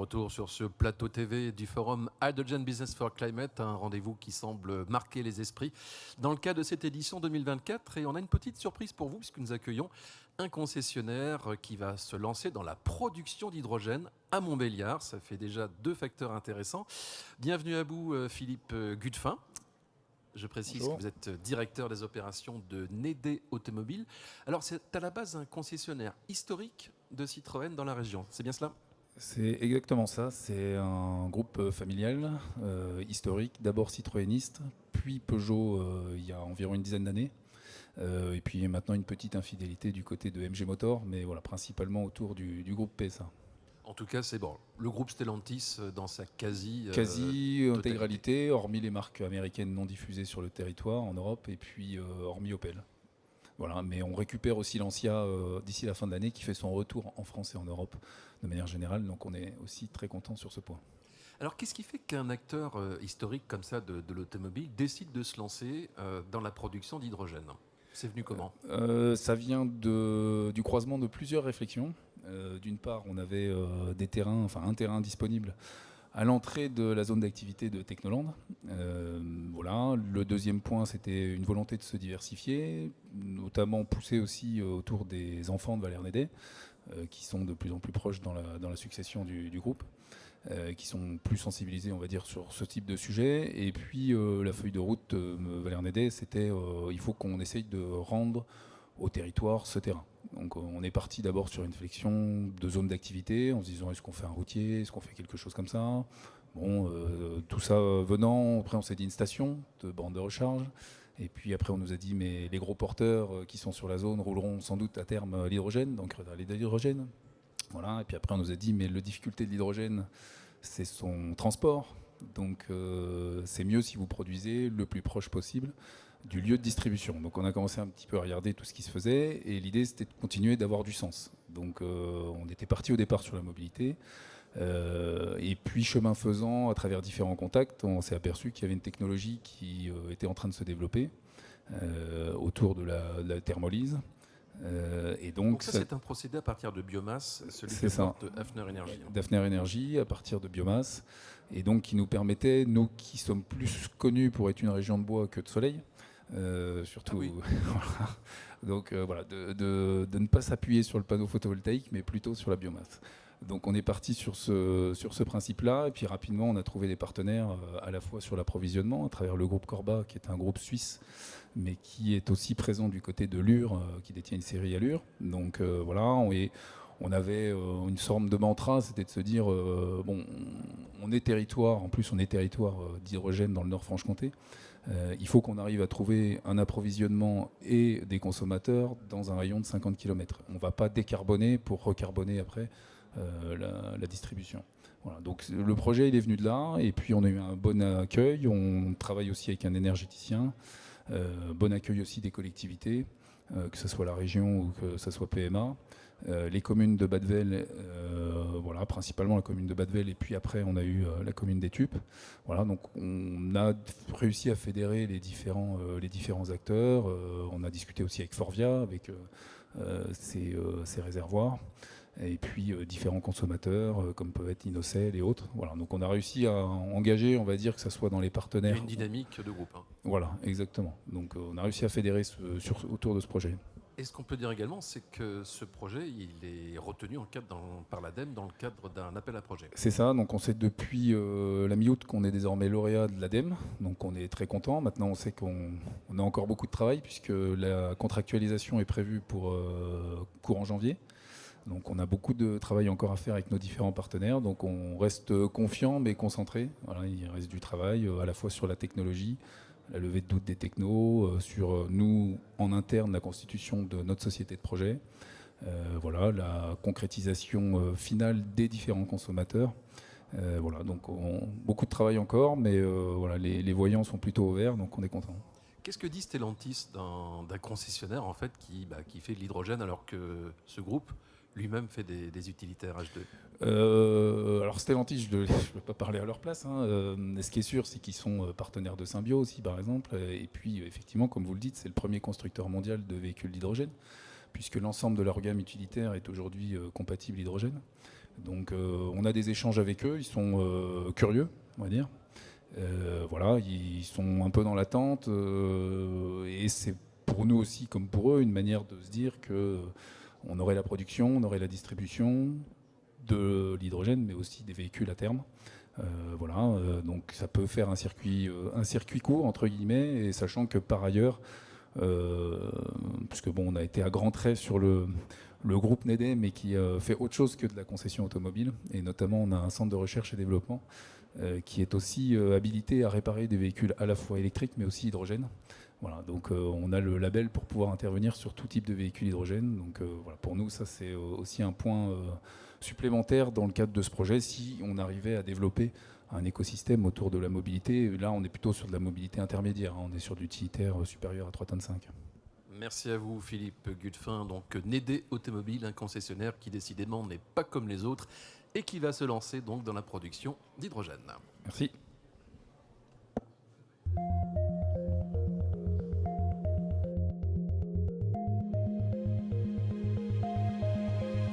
Retour sur ce plateau TV du forum Hydrogen Business for Climate, un rendez-vous qui semble marquer les esprits dans le cadre de cette édition 2024. Et on a une petite surprise pour vous puisque nous accueillons un concessionnaire qui va se lancer dans la production d'hydrogène à Montbéliard. Ça fait déjà 2 facteurs intéressants. Bienvenue à vous Philippe Gudefin. Je précise Bonjour. que vous êtes directeur des opérations de Nédé Automobile. Alors c'est à la base un concessionnaire historique de Citroën dans la région. C'est bien cela ? C'est exactement ça, c'est un groupe familial, historique, d'abord citroëniste, puis Peugeot il y a environ une dizaine d'années, et puis maintenant une petite infidélité du côté de MG Motor, mais voilà, principalement autour du groupe PSA. En tout cas, c'est bon. Le groupe Stellantis dans sa Quasi-intégralité, hormis les marques américaines non diffusées sur le territoire en Europe, et puis hormis Opel. Voilà, mais on récupère aussi Lancia d'ici la fin de l'année qui fait son retour en France et en Europe de manière générale. Donc on est aussi très content sur ce point. Alors qu'est-ce qui fait qu'un acteur historique comme ça de l'automobile décide de se lancer dans la production d'hydrogène ? C'est venu comment ? Ça vient du croisement de plusieurs réflexions. D'une part, on avait des terrains, enfin un terrain disponible à l'entrée de la zone d'activité de Technoland. Voilà. Le deuxième point, c'était une volonté de se diversifier, notamment poussée aussi autour des enfants de Valère Nédé, qui sont de plus en plus proches dans la succession du groupe, qui sont plus sensibilisés, on va dire, sur ce type de sujet. Et puis, la feuille de route Valère Nédé, c'était il faut qu'on essaye de rendre au territoire ce terrain. Donc on est parti d'abord sur une flexion de zone d'activité en se disant est-ce qu'on fait un routier, est-ce qu'on fait quelque chose comme ça. Bon, tout ça venant, après on s'est dit une station de borne de recharge. Et puis après on nous a dit mais les gros porteurs qui sont sur la zone rouleront sans doute à terme l'hydrogène, donc l'hydrogène. Voilà. Et puis après on nous a dit mais la difficulté de l'hydrogène c'est son transport. Donc c'est mieux si vous produisez le plus proche possible du lieu de distribution. Donc on a commencé un petit peu à regarder tout ce qui se faisait et l'idée c'était de continuer d'avoir du sens. Donc on était parti au départ sur la mobilité et puis chemin faisant, à travers différents contacts, on s'est aperçu qu'il y avait une technologie qui était en train de se développer autour de la thermolyse. Et donc ça c'est un procédé à partir de biomasse, celui que porte Hafner Energy. Hafner Energy à partir de biomasse, et donc qui nous permettait, nous qui sommes plus connus pour être une région de bois que de soleil, surtout, oui. Voilà. Donc voilà, de ne pas s'appuyer sur le panneau photovoltaïque, mais plutôt sur la biomasse. Donc on est parti sur ce principe-là, et puis rapidement on a trouvé des partenaires à la fois sur l'approvisionnement, à travers le groupe Corba, qui est un groupe suisse, mais qui est aussi présent du côté de Lure, qui détient une série à Lure. Donc voilà, on avait une forme de mantra, c'était de se dire, bon, on est territoire, en plus on est territoire d'hydrogène dans le Nord-Franche-Comté, il faut qu'on arrive à trouver un approvisionnement et des consommateurs dans un rayon de 50 km. On ne va pas décarboner pour recarboner après la distribution. Voilà, donc le projet il est venu de là, et puis on a eu un bon accueil, on travaille aussi avec un énergéticien, bon accueil aussi des collectivités, que ce soit la région ou que ce soit PMA. Les communes de Badevel, voilà, principalement la commune de Badevel, et puis après on a eu la commune d'Étupes. Voilà, donc on a réussi à fédérer les différents acteurs. On a discuté aussi avec Forvia, avec ses réservoirs, et puis différents consommateurs comme peuvent être Inocel et autres. Voilà, donc on a réussi à engager, on va dire que ça soit dans les partenaires. Il y a une dynamique de groupe. Voilà, exactement. Donc on a réussi à fédérer autour de ce projet. Et ce qu'on peut dire également, c'est que ce projet, il est retenu par l'ADEME dans le cadre d'un appel à projet. C'est ça, donc on sait depuis la mi-août qu'on est désormais lauréat de l'ADEME, donc on est très content. Maintenant on sait qu'on a encore beaucoup de travail puisque la contractualisation est prévue pour courant janvier. Donc on a beaucoup de travail encore à faire avec nos différents partenaires, donc on reste confiant mais concentré. Voilà, il reste du travail à la fois sur la technologie, la levée de doute des technos, sur nous en interne la constitution de notre société de projet, voilà, la concrétisation finale des différents consommateurs. Voilà, donc beaucoup de travail encore, mais voilà, les voyants sont plutôt au vert, donc on est content. Qu'est-ce que dit Stellantis d'un concessionnaire en fait qui fait de l'hydrogène alors que ce groupe lui-même fait des utilitaires H2 ? Alors Stellantis, je ne peux pas parler à leur place. Hein. Ce qui est sûr, c'est qu'ils sont partenaires de Symbio aussi, par exemple. Et puis, effectivement, comme vous le dites, c'est le premier constructeur mondial de véhicules d'hydrogène, puisque l'ensemble de leur gamme utilitaire est aujourd'hui compatible hydrogène. Donc on a des échanges avec eux, ils sont curieux, on va dire. Voilà, ils sont un peu dans l'attente et c'est pour nous aussi comme pour eux une manière de se dire que on aurait la production, on aurait la distribution de l'hydrogène, mais aussi des véhicules à terme. Voilà, donc ça peut faire un circuit court entre guillemets, et sachant que par ailleurs, puisque bon, on a été à grands traits sur le groupe NEDE, mais qui fait autre chose que de la concession automobile, et notamment on a un centre de recherche et développement qui est aussi habilité à réparer des véhicules à la fois électriques mais aussi hydrogène. Voilà, donc on a le label pour pouvoir intervenir sur tout type de véhicule hydrogène. Donc voilà, pour nous, ça c'est aussi un point supplémentaire dans le cadre de ce projet. Si on arrivait à développer un écosystème autour de la mobilité, là on est plutôt sur de la mobilité intermédiaire, hein, on est sur d'utilitaire supérieur à 3,5 tonnes. Merci à vous Philippe Gudefin, donc NEDE Automobile, un concessionnaire qui décidément n'est pas comme les autres et qui va se lancer donc dans la production d'hydrogène. Merci.